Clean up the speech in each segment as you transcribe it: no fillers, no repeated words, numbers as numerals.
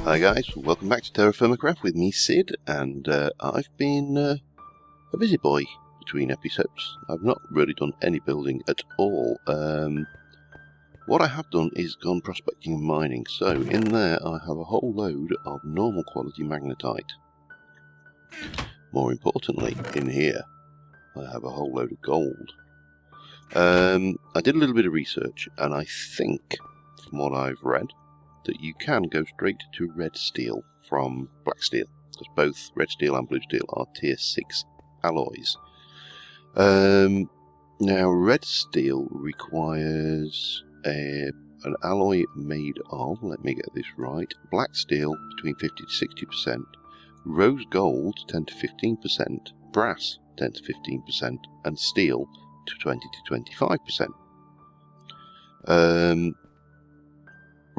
Hi guys, welcome back to TerraFirmaCraft with me, Sid, and I've been a busy boy between episodes. I've not really done any building at all. What I have done is gone prospecting and mining, so in there I have a whole load of normal quality magnetite. More importantly, in here I have a whole load of gold. I did a little bit of research, and I think, from what I've read, that you can go straight to red steel from black steel, because both red steel and blue steel are tier 6 alloys. Now red steel requires an alloy made of, let me get this right, black steel between 50 to 60%, rose gold 10 to 15%, brass 10 to 15%, and steel to 20 to 25%.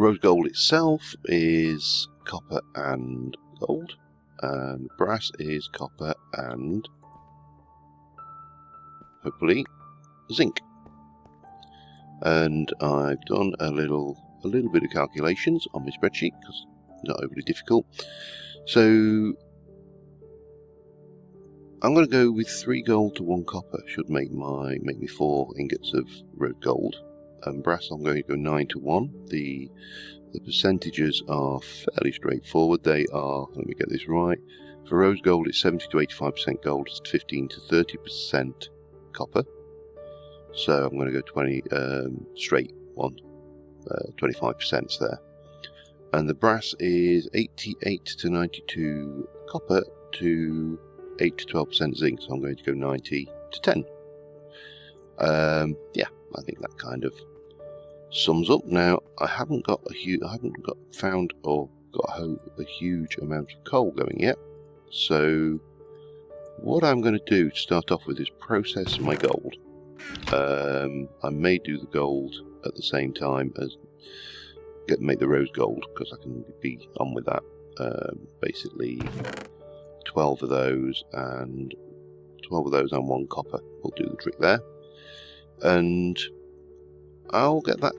Rose gold itself is copper and gold, and brass is copper and hopefully zinc. And I've done a little bit of calculations on my spreadsheet because it's not overly difficult. So I'm going to go with 3 gold to 1 copper. Should make me 4 ingots of rose gold. And brass I'm going to go 9 to 1. The percentages are fairly straightforward. They are, let me get this right, for rose gold it's 70 to 85% gold, it's 15 to 30% copper. So I'm going to go 20 straight 25% there. And the brass is 88 to 92 copper to 8 to 12% zinc, so I'm going to go 90 to 10. Yeah, I think that kind of sums up. Now I haven't found a huge amount of coal going yet, so what I'm going to do to start off with is process my gold. I may do the gold at the same time as make the rose gold, because I can be on with that. Basically 12 of those and 1 copper will do the trick there, and I'll get that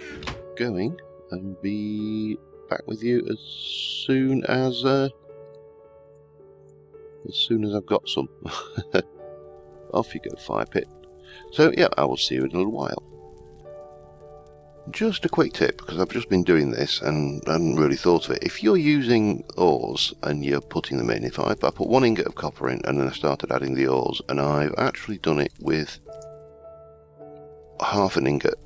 going and be back with you as soon as I've got some. Off you go, fire pit. So yeah, I will see you in a little while. Just a quick tip, because I've just been doing this and I hadn't really thought of it. If you're using ores and you're putting them in, if I put 1 ingot of copper in and then I started adding the ores, and I've actually done it with half an ingot,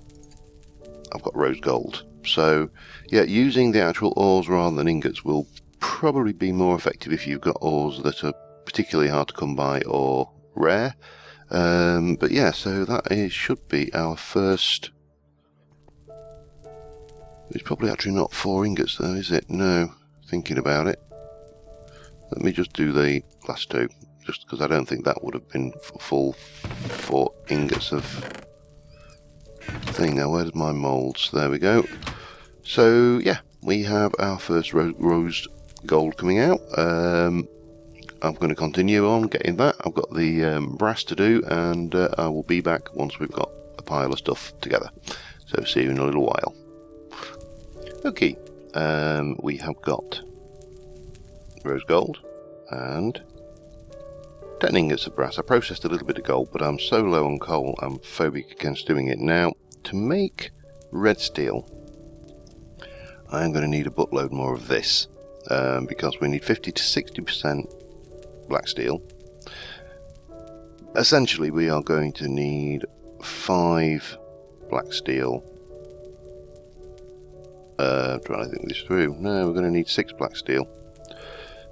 I've got rose gold. So yeah, using the actual ores rather than ingots will probably be more effective if you've got ores that are particularly hard to come by or rare. But yeah, so that should be our first. It's probably actually not 4 ingots though, is it? No, thinking about it. Let me just do the last 2, just because I don't think that would have been full 4 ingots of thing. Now where's my moulds? There we go. So yeah, we have our first rose gold coming out. I'm going to continue on getting that. I've got the brass to do, and I will be back once we've got a pile of stuff together. So see you in a little while. Okay, we have got rose gold and 10 ingots of brass. I processed a little bit of gold, but I'm so low on coal, I'm phobic against doing it. Now, to make red steel, I'm going to need a buttload more of this, because we need 50 to 60% black steel. Essentially, we are going to need 5 black steel. Trying to think this through. No, we're going to need 6 black steel.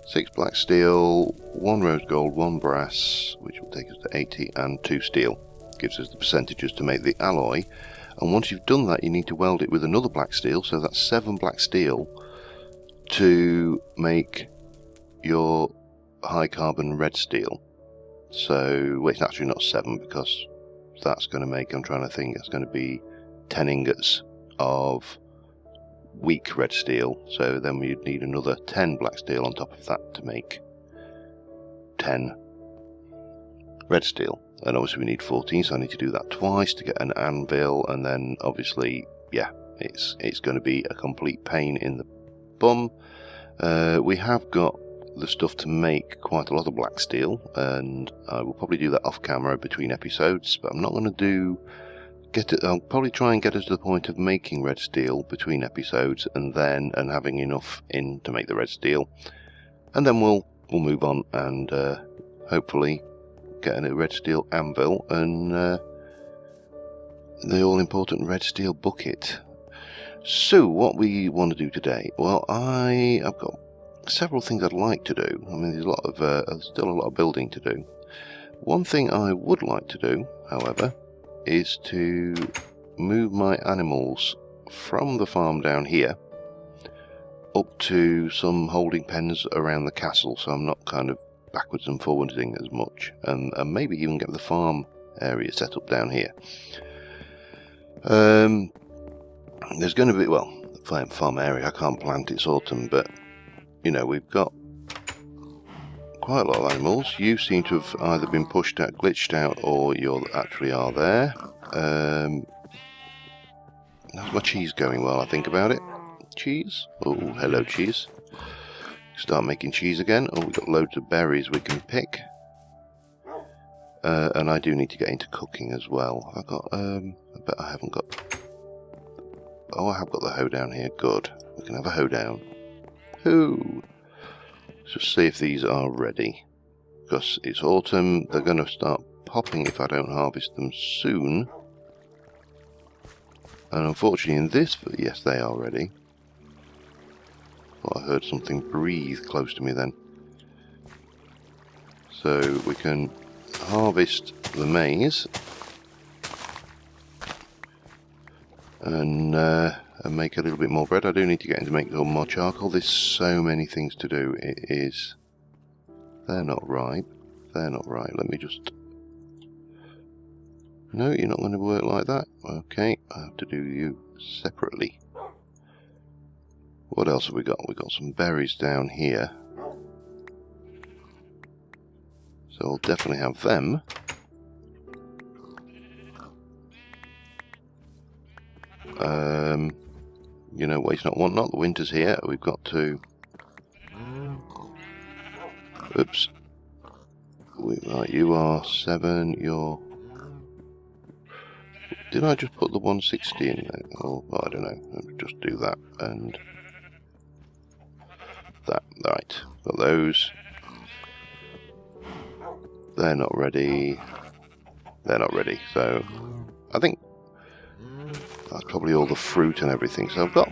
6 black steel, 1 rose gold, 1 brass, which will take us to 80, and 2 steel. Gives us the percentages to make the alloy. And once you've done that, you need to weld it with another black steel, so that's 7 black steel to make your high carbon red steel. So, well, it's actually not 7, because that's going to make, I'm trying to think, it's going to be 10 ingots of weak red steel, so then we'd need another 10 black steel on top of that to make 10 red steel. And obviously we need 14, so I need to do that twice to get an anvil, and then obviously, yeah, it's going to be a complete pain in the bum. We have got the stuff to make quite a lot of black steel, and I will probably do that off camera between episodes, but I'm not going to I'll probably try and get us to the point of making red steel between episodes, and having enough in to make the red steel, and then we'll move on and hopefully get a red steel anvil and the all important red steel bucket. So what we want to do today, well, I've got several things I'd like to do. I mean, there's still a lot of building to do. One thing I would like to do, however, is to move my animals from the farm down here up to some holding pens around the castle, so I'm not kind of backwards and forwarding as much, and maybe even get the farm area set up down here. There's going to be, well, the farm area, I can't plant, it's autumn, but you know, we've got quite a lot of animals. You seem to have either been pushed out, glitched out, or you actually are there. How's my cheese going while I think about it? Cheese? Oh, hello cheese. Start making cheese again. Oh, we've got loads of berries we can pick. And I do need to get into cooking as well. I've got, I bet I haven't got... Oh, I have got the hoedown here. Good. We can have a hoedown. Hoo! Let's just see if these are ready. Because it's autumn, they're going to start popping if I don't harvest them soon. And unfortunately in this... Yes, they are ready. Well, I heard something breathe close to me then. So we can harvest the maize and make a little bit more bread. I do need to get into making some more charcoal. There's so many things to do. It is... They're not ripe. They're not right. Let me just... No, you're not going to work like that. Okay, I have to do you separately. What else have we got? We've got some berries down here. So I'll definitely have them. You know, waste not, want not. The winter's here. We've got to... Oops. Right, you are 7, you're... Did I just put the 160 in there? Oh, well, I don't know. Let me just do that and... That. Right. Got those. They're not ready. They're not ready. So, I think that's probably all the fruit and everything. So I've got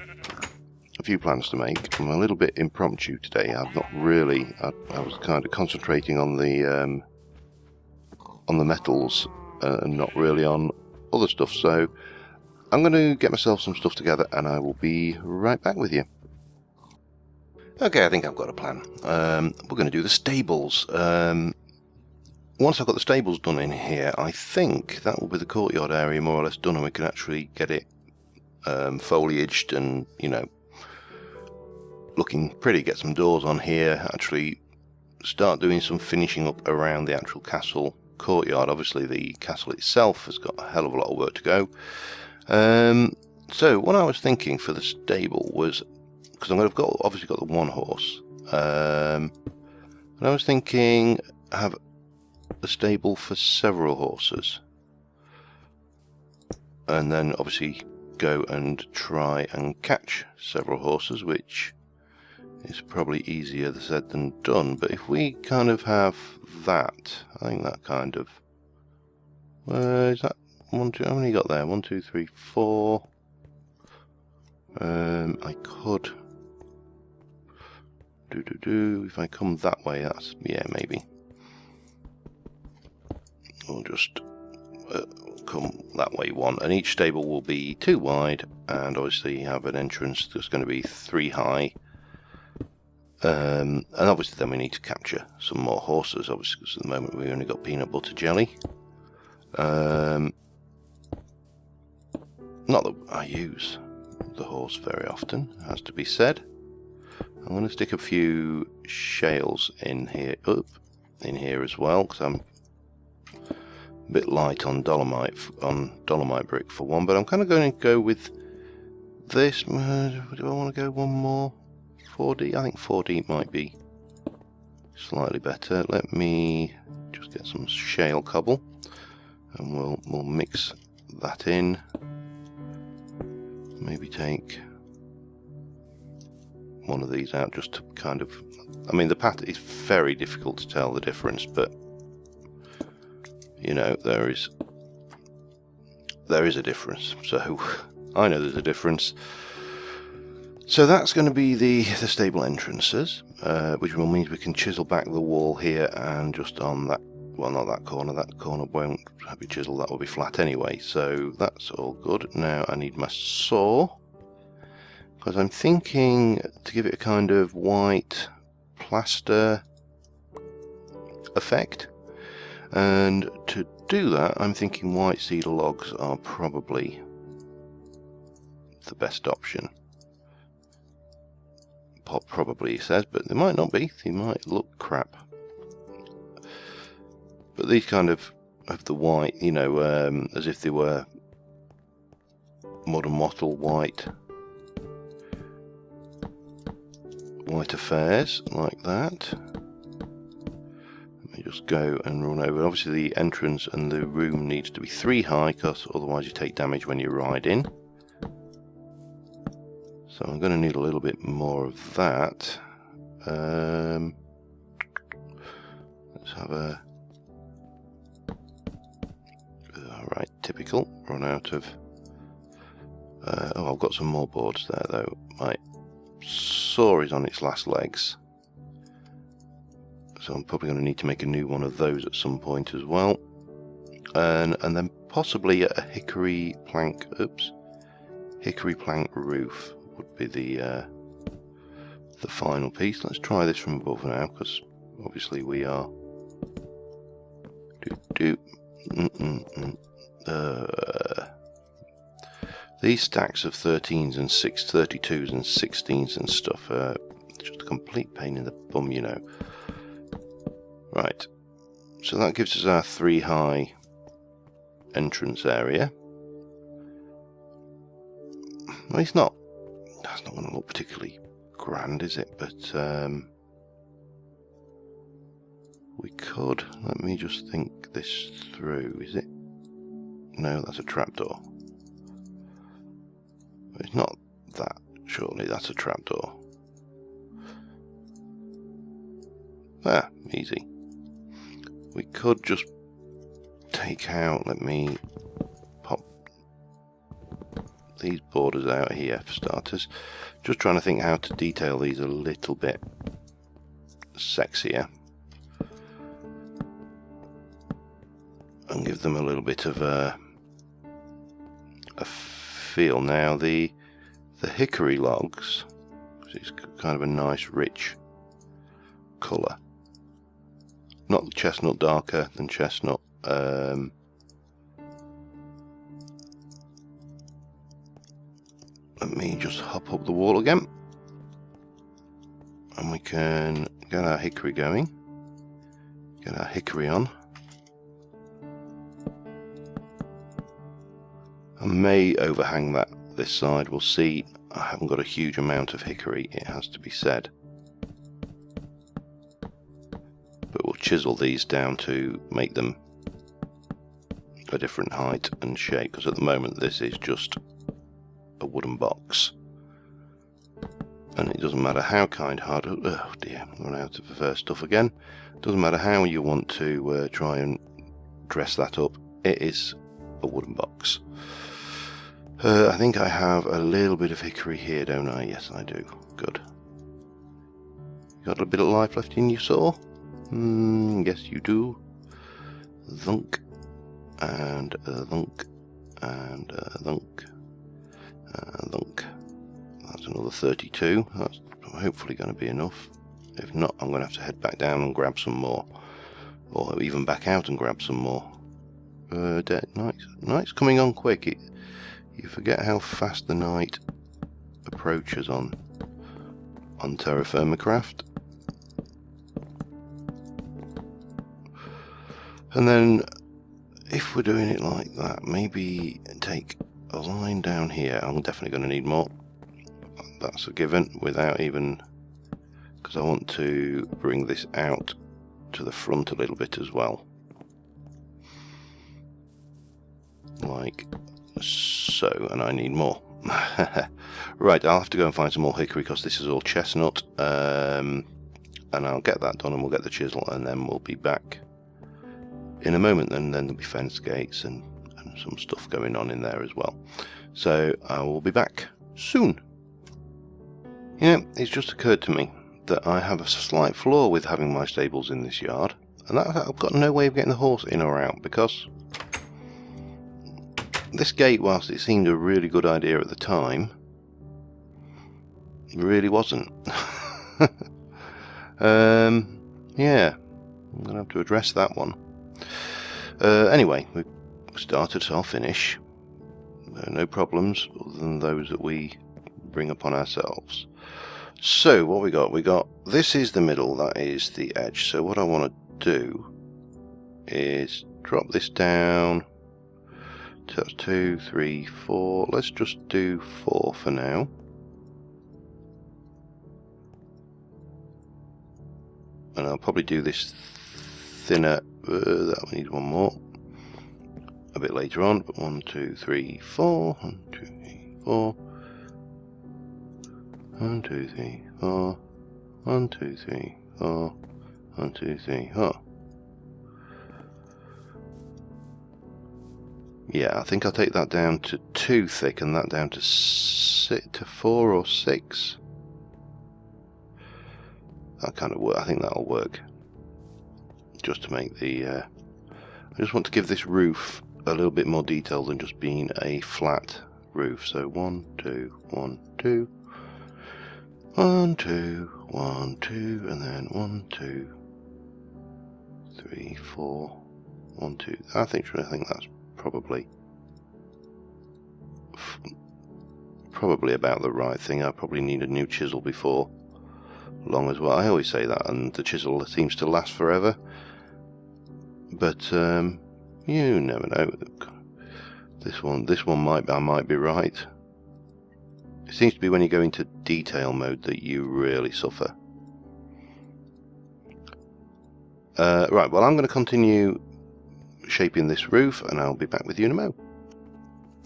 a few plans to make. I'm a little bit impromptu today. I've not really... I was kind of concentrating on the metals and not really on other stuff. So I'm going to get myself some stuff together and I will be right back with you. Okay, I think I've got a plan. We're going to do the stables. Once I've got the stables done in here, I think that will be the courtyard area more or less done, and we can actually get it foliaged and, you know, looking pretty. Get some doors on here, actually start doing some finishing up around the actual castle courtyard. Obviously the castle itself has got a hell of a lot of work to go. So what I was thinking for the stable was, because I've obviously got the one horse, and I was thinking have a stable for several horses, and then obviously go and try and catch several horses, which is probably easier said than done. But if we kind of have that, I think that kind of... is that 1, 2... How many got there? 1, 2, 3, 4... I could... If I come that way, that's... Yeah, maybe. We'll just come that way 1. And each stable will be 2 wide, and obviously have an entrance that's going to be 3 high. And obviously then we need to capture some more horses, obviously, because at the moment we only got peanut butter jelly. Not that I use the horse very often, has to be said. I'm going to stick a few shales in here, as well, because I'm a bit light on dolomite brick for one. But I'm kind of going to go with this. Do I want to go one more? 4D? I think 4D might be slightly better. Let me just get some shale cobble, and we'll mix that in. Maybe take one of these out just to kind of, I mean, the pattern is very difficult to tell the difference, but you know, there is a difference. So I know there's a difference. So that's going to be the stable entrances, which will mean we can chisel back the wall here, and just on that, well, not that corner won't be chiseled, that will be flat anyway, so that's all good. Now I need my saw, because I'm thinking to give it a kind of white plaster effect, and to do that I'm thinking white cedar logs are probably the best option. Probably, he says, but they might not be, they might look crap. But these kind of the white, you know, as if they were mud and wattle white affairs, like that. Let me just go and run over. Obviously the entrance and the room needs to be 3 high, because otherwise you take damage when you ride in. So I'm going to need a little bit more of that. Let's have a... Alright, typical. Run out of... oh, I've got some more boards there though. My saw is on its last legs, so I'm probably going to need to make a new one of those at some point as well. And then possibly a hickory plank... Oops. Hickory plank roof would be the final piece. Let's try this from above now, because obviously we are these stacks of 13s and 32s and 16s and stuff are just a complete pain in the bum, you know. Right, so that gives us our 3 high entrance area. Well, it's not, that's not going to look particularly grand, is it? But we could, let me just think this through. Is it? No, that's a trapdoor. It's not that, surely that's a trapdoor. Ah, easy. We could just take out, let me pop these borders out here for starters. Just trying to think how to detail these a little bit sexier and give them a little bit of a feel. Now the hickory logs, it's kind of a nice rich colour, not chestnut, darker than chestnut. Let me just hop up the wall again, and we can get our hickory going, get our hickory on. I may overhang that this side, we'll see. I haven't got a huge amount of hickory, it has to be said, but we'll chisel these down to make them a different height and shape, because at the moment this is just a wooden box, and it doesn't matter how kind-hearted, oh dear, run out of stuff again. It doesn't matter how you want to try and dress that up, it is a wooden box. I think I have a little bit of hickory here, don't I? Yes, I do. Good. You got a bit of life left in your saw? Yes, you do. Thunk, and thunk, and thunk, and thunk. That's another 32. That's hopefully going to be enough. If not, I'm going to have to head back down and grab some more, or even back out and grab some more. Night's coming on quick. You forget how fast the night approaches on TerraFirmaCraft. And then, if we're doing it like that, maybe take a line down here. I'm definitely going to need more. That's a given, without even because I want to bring this out to the front a little bit as well, like so, and I need more. Right, I'll have to go and find some more hickory because this is all chestnut, and I'll get that done and we'll get the chisel and then we'll be back in a moment, and then there'll be fence gates and some stuff going on in there as well. So I will be back soon. Yeah, it's just occurred to me that I have a slight flaw with having my stables in this yard, and that I've got no way of getting the horse in or out, because this gate, whilst it seemed a really good idea at the time, really wasn't. Yeah, I'm going to have to address that one. Anyway, we started, so I'll finish. No problems other than those that we bring upon ourselves. So what we got, this is the middle, that is the edge. So what I want to do is drop this down. So that's 2, 3, 4. Let's just do 4 for now. And I'll probably do this thinner. That one needs one more. A bit later on, but 1, 2, 3, 4. 1, 2, 3, 4. 1, 2, 3, 4. 1, 2, 3, 4. 1, 2, 3, 4. Yeah, I think I'll take that down to 2 thick and that down to 4 or 6. That kind of work. I think that'll work. Just to make the. I just want to give this roof a little bit more detail than just being a flat roof. So 1, 2, 1, 2. 1, 2, 1, 2, and then 1, 2, 3, 4, 1, 2. I think that's probably about the right thing. I probably need a new chisel before long as well. I always say that, and the chisel seems to last forever. But you never know. This one I might be right. It seems to be when you go into detail mode that you really suffer. Right, well, I'm going to continue shaping this roof, and I'll be back with you in a mo.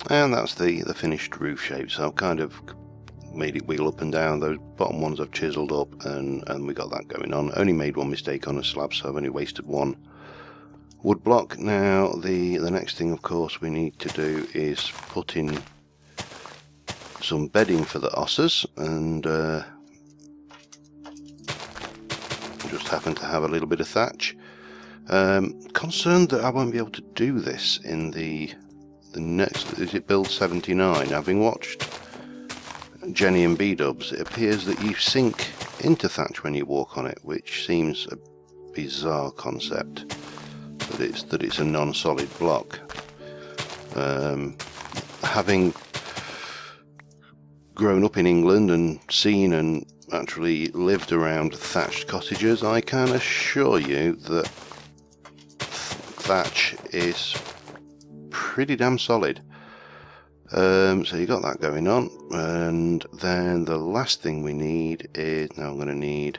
And that's the finished roof shape. So I've kind of made it wheel up and down. Those bottom ones I've chiseled up, and we got that going on. Only made one mistake on a slab, so I've only wasted one wood block. Now the next thing, of course, we need to do is put in some bedding for the osses, and just happen to have a little bit of thatch. Concerned that I won't be able to do this in the next. Is it build 79? Having watched Jenny and B-dubs, it appears that you sink into thatch when you walk on it, which seems a bizarre concept. That it's a non-solid block. Having grown up in England and seen and actually lived around thatched cottages, I can assure you that thatch is pretty damn solid. So you got that going on, and then the last thing we need is, now I'm going to need,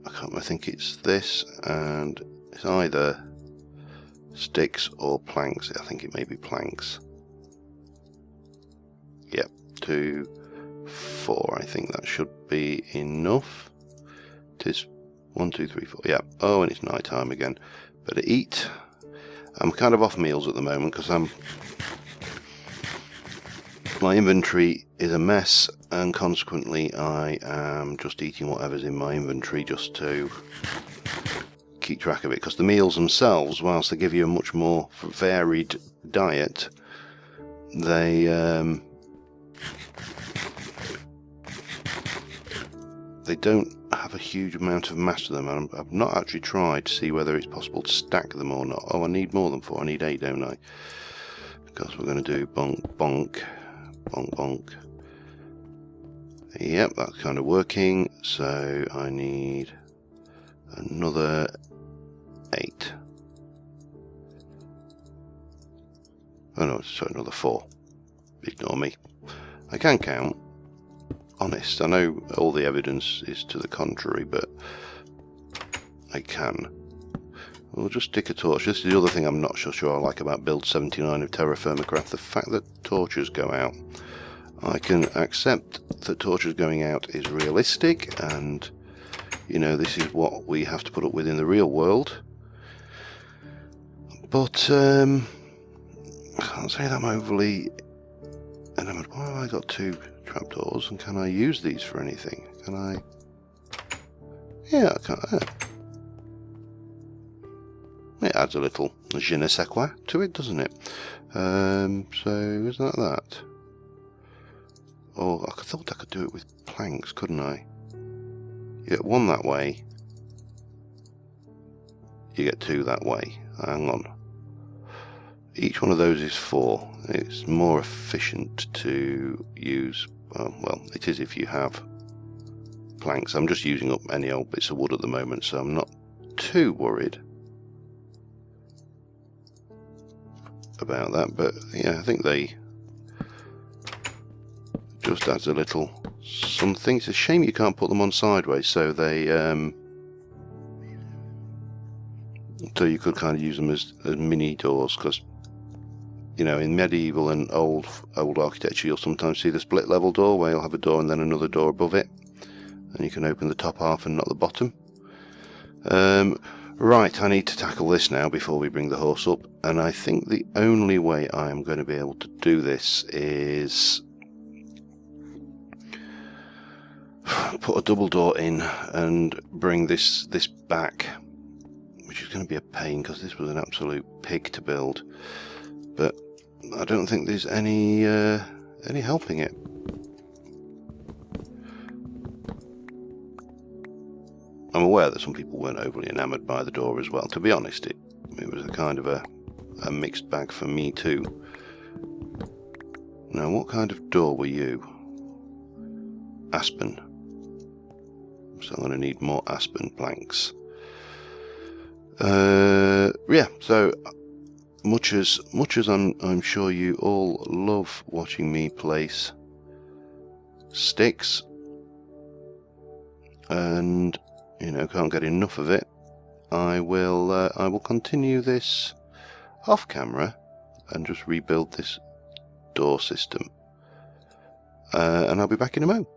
I think it's this, and it's either sticks or planks. I think it may be planks. Yep, 2, 4. I think that should be enough. It is 1, 2, 3, 4. Yeah. Oh, and it's night time again. Better eat. I'm kind of off meals at the moment because my inventory is a mess, and consequently I am just eating whatever's in my inventory just to keep track of it, because the meals themselves, whilst they give you a much more varied diet, they don't have a huge amount of mass to them, and I've not actually tried to see whether it's possible to stack them or not. Oh, I need more than 4, I need 8, don't I? Because we're going to do bonk, bonk, bonk, bonk. Yep, that's kind of working, so I need another 8. Oh no, sorry, another 4. Ignore me. I can count. honest. I know all the evidence is to the contrary, but I can. We'll just stick a torch. This is the other thing I'm not so sure I like about build 79 of TerraFirmaCraft, the fact that torches go out. I can accept that torches going out is realistic, and you know, this is what we have to put up with in the real world. But I can't say that I'm overly enamored. Why have I got 2 trapdoors, and can I use these for anything? Can I? Yeah, I can. It adds a little je ne sais quoi to it, doesn't it? So is that? Oh, I thought I could do it with planks, couldn't I? You get 1 that way. You get 2 that way. Hang on. Each one of those is 4. It's more efficient to use. Well, it is if you have planks. I'm just using up any old bits of wood at the moment, so I'm not too worried about that. But yeah, I think they just adds a little something. It's a shame you can't put them on sideways, so they so you could kind of use them as mini doors, because you know, in medieval and old architecture, you'll sometimes see the split level door where you'll have a door and then another door above it, and you can open the top half and not the bottom. Right, I need to tackle this now before we bring the horse up, and I think the only way I am going to be able to do this is put a double door in and bring this back, which is going to be a pain because this was an absolute pig to build, but I don't think there's any helping it. I'm aware that some people weren't overly enamoured by the door as well. To be honest, it was a kind of a mixed bag for me too. Now, what kind of door were you? Aspen. So I'm going to need more aspen planks. Yeah, so much as I'm sure you all love watching me place sticks, and you know, can't get enough of it, I will continue this off camera and just rebuild this door system, and I'll be back in a moment.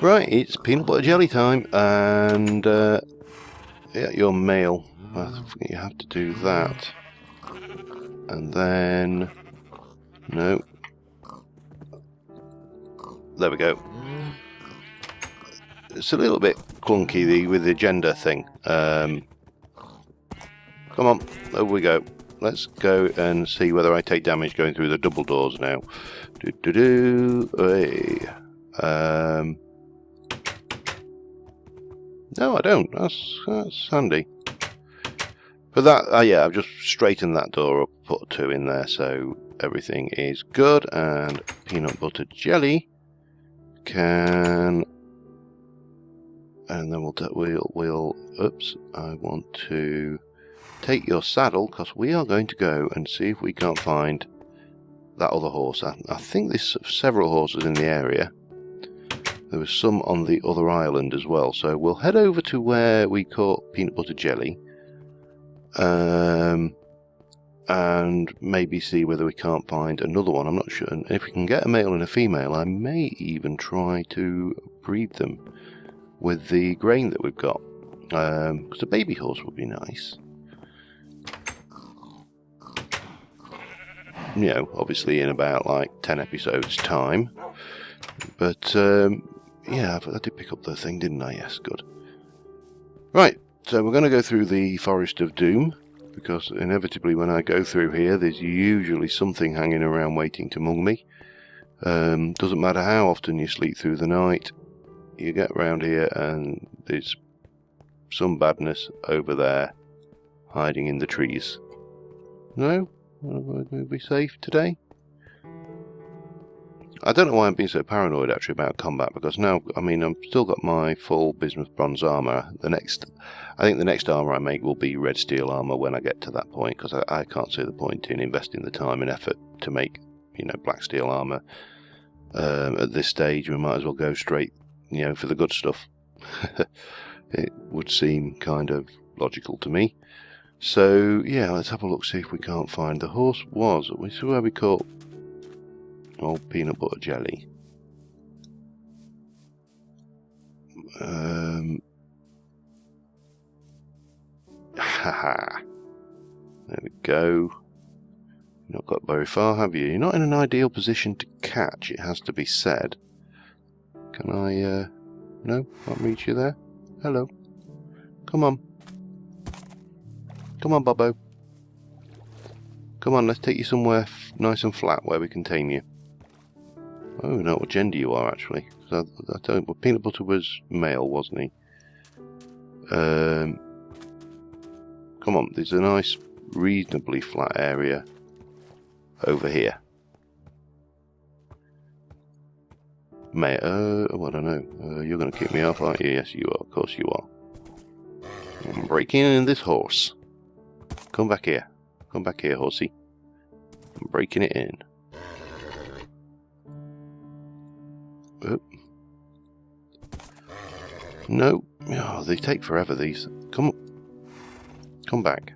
Right, it's peanut butter jelly time, and yeah, your mail. I think you have to do that, and then no. There we go. It's a little bit clunky with the gender thing. Come on, over we go. Let's go and see whether I take damage going through the double doors now. Hey. No, I don't. That's handy. But that, yeah, I've just straightened that door up, put 2 in there, so everything is good. And peanut butter jelly can. And then we'll oops, I want to take your saddle, because we are going to go and see if we can't find that other horse. I think there's several horses in the area. There was some on the other island as well, so we'll head over to where we caught peanut butter jelly, and maybe see whether we can't find another one. I'm not sure. And if we can get a male and a female, I may even try to breed them with the grain that we've got, because a baby horse would be nice. You know, obviously in about like 10 episodes time, but yeah, I did pick up the thing, didn't I? Yes, good. Right, so we're going to go through the Forest of Doom, because inevitably when I go through here there's usually something hanging around waiting to mung me. Doesn't matter how often you sleep through the night, you get round here and there's some badness over there hiding in the trees. No? We'll be safe today? I don't know why I'm being so paranoid actually about combat, because now, I mean, I've still got my full bismuth bronze armour. I think the next armour I make will be red steel armour when I get to that point, because I can't see the point in investing the time and effort to make, you know, black steel armour At this stage, we might as well go straight, you know, for the good stuff. It would seem kind of logical to me. So yeah, let's have a look, see if we can't find the horse. This is where we caught old peanut butter jelly. Haha. There we go. You've not got very far, have you? You're not in an ideal position to catch, it has to be said. Can I, no? Can't reach you there? Hello. Come on. Come on, Bobo. Come on, let's take you somewhere nice and flat where we can tame you. I don't know what gender you are, actually. I don't, well, Peanut Butter was male, wasn't he? Come on, there's a nice, reasonably flat area over here. Mate, I don't know. You're going to kick me off, aren't you? Yes, you are. Of course you are. I'm breaking in this horse. Come back here. Come back here, horsey. I'm breaking it in. Oop. No. Oh, they take forever, these. Come on. Come back.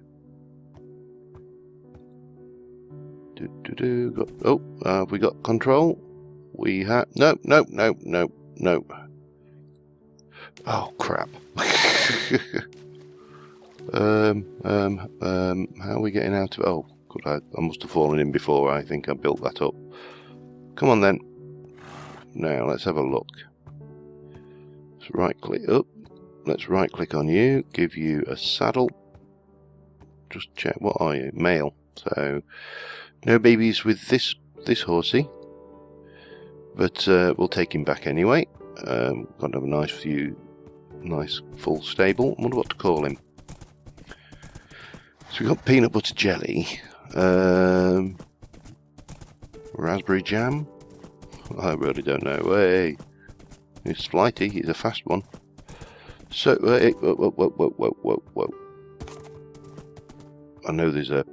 Oh, have we got control? We have... No. Oh, crap. How are we getting out of... Oh, good, I must have fallen in before. I think I built that up. Come on, then. Now, let's have a look. Let's right-click up. Let's right-click on you. Give you a saddle. Just check. What are you? Male. So, no babies with this horsey. But we'll take him back anyway. Got to have a nice view. Nice full stable. I wonder what to call him. So we've got peanut butter jelly, raspberry jam. I really don't know. Hey, he's flighty. He's a fast one. So, whoa. I know there's a.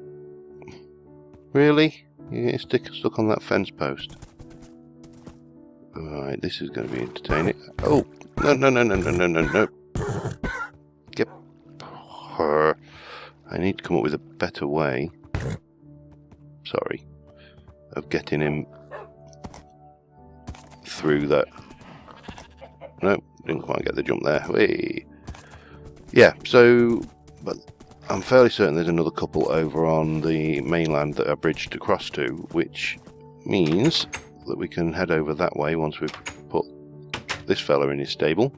Really? Yeah, stuck on that fence post. Alright, this is going to be entertaining. Oh, no. Get her. I need to come up with a better way, sorry, of getting him through that. No, didn't quite get the jump there. Whee. Yeah, so, but I'm fairly certain there's another couple over on the mainland that are bridged across to, which means that we can head over that way once we've put this fella in his stable.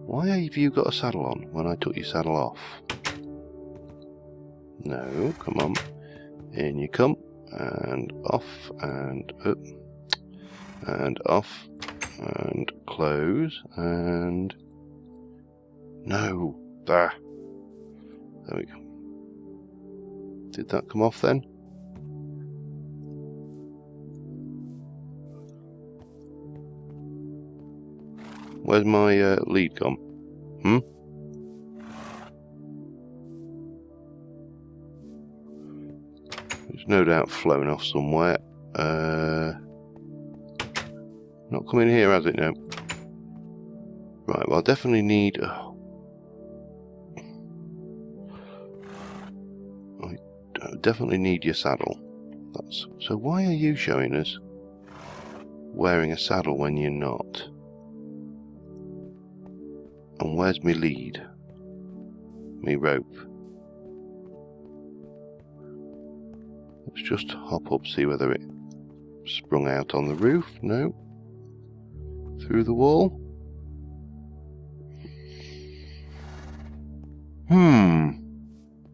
Why have you got a saddle on when I took your saddle off? No, come on. In you come. And off. And up. And off. And close. And... No. There. There we go. Did that come off then? Where's my lead gone? It's no doubt flown off somewhere. Not coming here, has it? No. Right, well, I definitely need... Oh. I definitely need your saddle. So why are you showing us wearing a saddle when you're not? And where's me lead? Me rope? Let's just hop up, see whether it sprung out on the roof. No. Through the wall.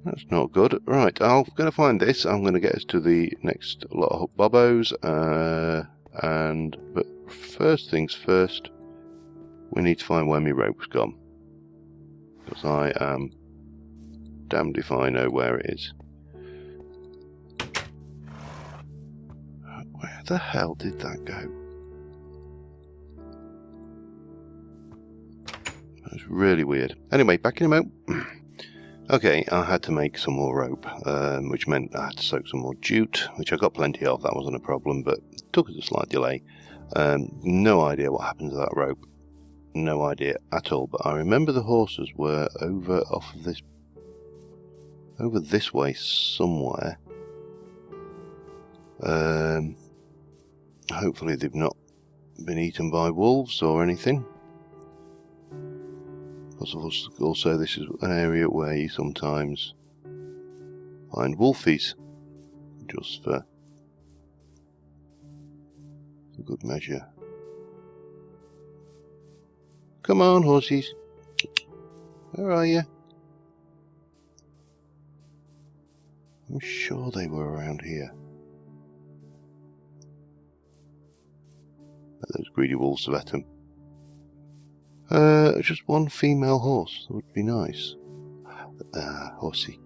That's not good. Right, I'm going to find this. I'm going to get us to the next lot of bobos. But first things first, we need to find where my rope's gone. Because I am damned if I know where it is. Where the hell did that go? That's really weird. Anyway, back in a moment. Okay, I had to make some more rope, which meant I had to soak some more jute, which I got plenty of. That wasn't a problem, but it took us a slight delay. No idea what happened to that rope. No idea at all, but I remember the horses were over this way somewhere. Hopefully they've not been eaten by wolves or anything. Also, this is an area where you sometimes find wolfies, just for good measure. Come on, horsies. Where are you? I'm sure they were around here. Those greedy wolves have ate them. Just one female horse would be nice. Horsies.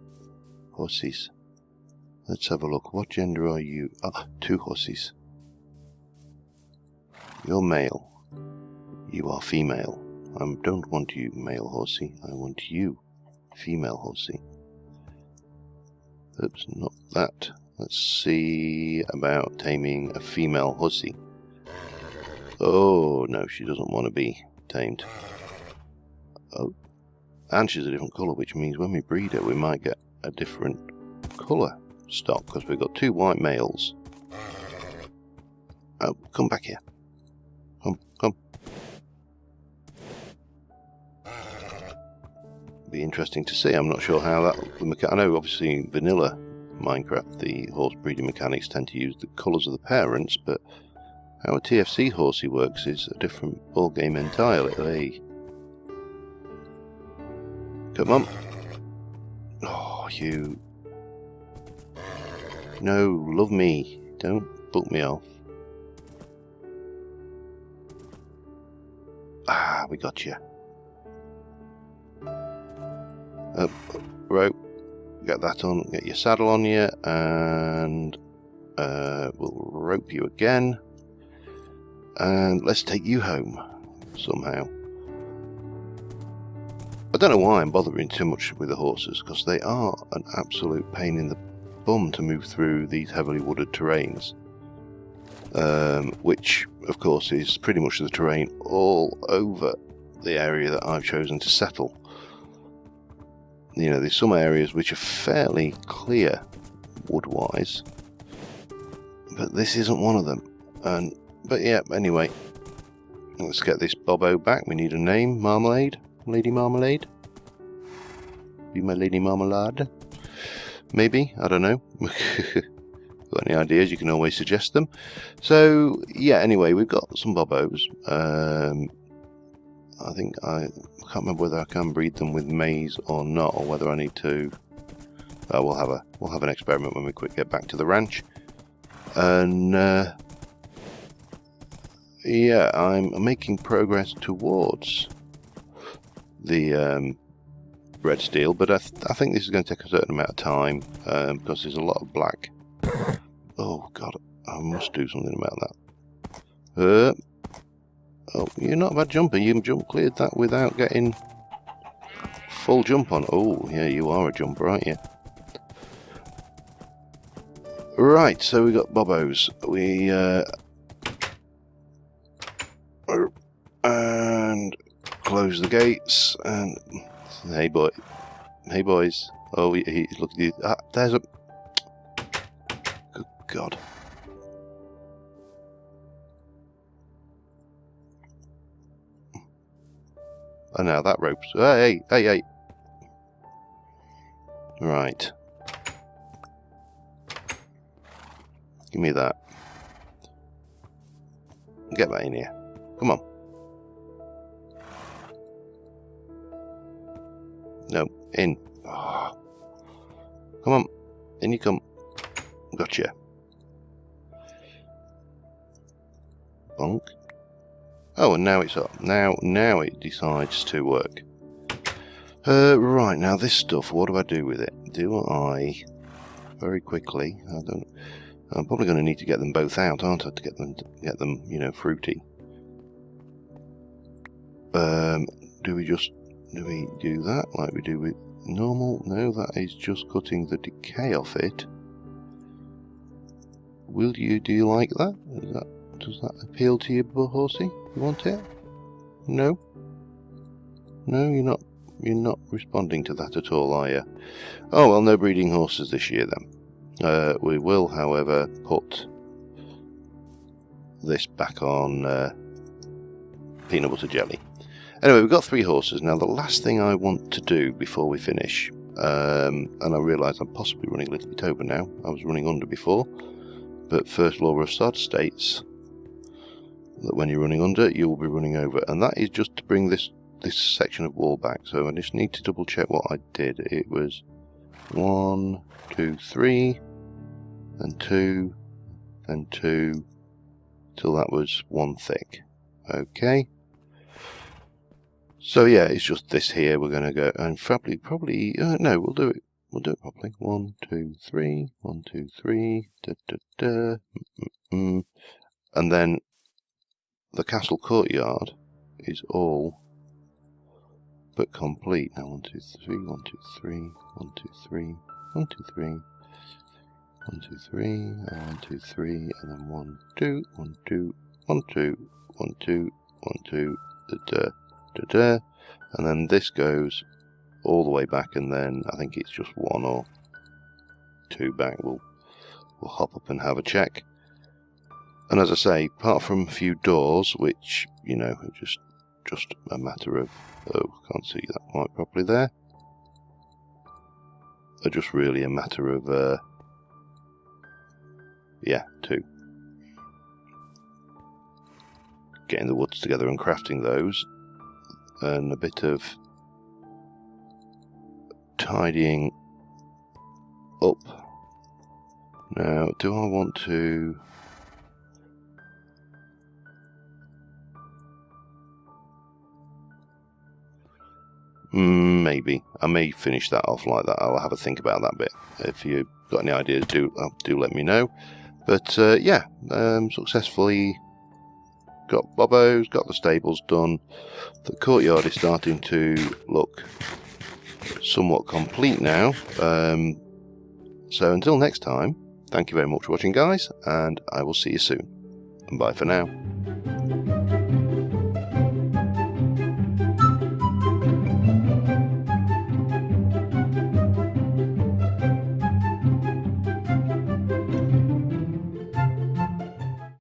Let's have a look. What gender are you? Ah, 2 horsies. You're male. You are female. I don't want you, male horsey. I want you, female horsey. Oops, not that. Let's see about taming a female horsey. Oh, no, she doesn't want to be tamed. Oh, and she's a different colour, which means when we breed her, we might get a different colour stock, because we've got 2 white males. Oh, come back here. Come. Be interesting to see. I'm not sure how that... I know, obviously, vanilla Minecraft, the horse breeding mechanics tend to use the colours of the parents, but how a TFC horsey works is a different ballgame entirely. Come on. Oh, you... No, love me. Don't book me off. Ah, we got you. Rope. Get that on. Get your saddle on you, and we'll rope you again. And let's take you home somehow. I don't know why I'm bothering too much with the horses, because they are an absolute pain in the bum to move through these heavily wooded terrains. Which, of course, is pretty much the terrain all over the area that I've chosen to settle. You know, there's some areas which are fairly clear wood-wise, but this isn't one of them. But yeah, anyway, let's get this Bobo back. We need a name. Marmalade? Lady Marmalade? Be my Lady Marmalade? Maybe? I don't know. Got any ideas, you can always suggest them. So, yeah, anyway, we've got some Bobos. I think I can't remember whether I can breed them with maize or not, or whether I need to... we'll have an experiment when we get back to the ranch. And yeah, I'm making progress towards the red steel, but I think this is going to take a certain amount of time, because there's a lot of black. Oh god, I must do something about that. Oh, you're not a bad jumper. You cleared that without getting full jump on. Oh, yeah, you are a jumper, aren't you? Right, so we got Bobos. We and close the gates. And hey boys. Oh, look. There's a. Good God. Oh, now that rope's... Hey! Right. Give me that. Get that in here. Come on. No, in. Oh. Come on. In you come. Gotcha. Bonk. Oh, and now it's up. Now it decides to work. Right, now this stuff, what do I do with it? Do I... Very quickly, I'm probably going to need to get them both out, aren't I, to get them, you know, fruity. Do we do that like we do with normal? No, that is just cutting the decay off it. Do you like that? Does that appeal to you, Horsey? You want it? No? No, you're not responding to that at all, are you? Oh well, no breeding horses this year then. We will, however, put this back on peanut butter jelly. Anyway, we've got 3 horses. Now the last thing I want to do before we finish, and I realise I'm possibly running a little bit over now, I was running under before, but first law of Sod states that when you're running under, you will be running over, and that is just to bring this section of wall back. So I just need to double check what I did. It was 1, 2, 3, then 2, then 2, till that was 1 thick. Okay. So yeah, it's just this here. We're going to go and probably no, we'll do it properly. 1, 2, 3, 1, 2, 3, and then the castle courtyard is all but complete. Now 1, 2, 3, 1, 2, 3, 1, 2, 3, 1, 2, 3, 1, 2, 3, and 1, 2, 3, and then 1, 2, 1, 2, 1, 2, 1, 2, 1, 2, and then this goes all the way back, and then I think it's just 1 or 2 back. We'll hop up and have a check. And as I say, apart from a few doors, which, you know, are just a matter of, oh, can't see that quite properly there, are just really a matter of yeah, 2. Getting the woods together and crafting those, and a bit of tidying up. Now, do I want to... maybe. I may finish that off like that. I'll have a think about that bit. If you've got any ideas, do let me know. But yeah, successfully got Bobo's, got the stables done. The courtyard is starting to look somewhat complete now. So until next time, thank you very much for watching, guys, and I will see you soon. And bye for now.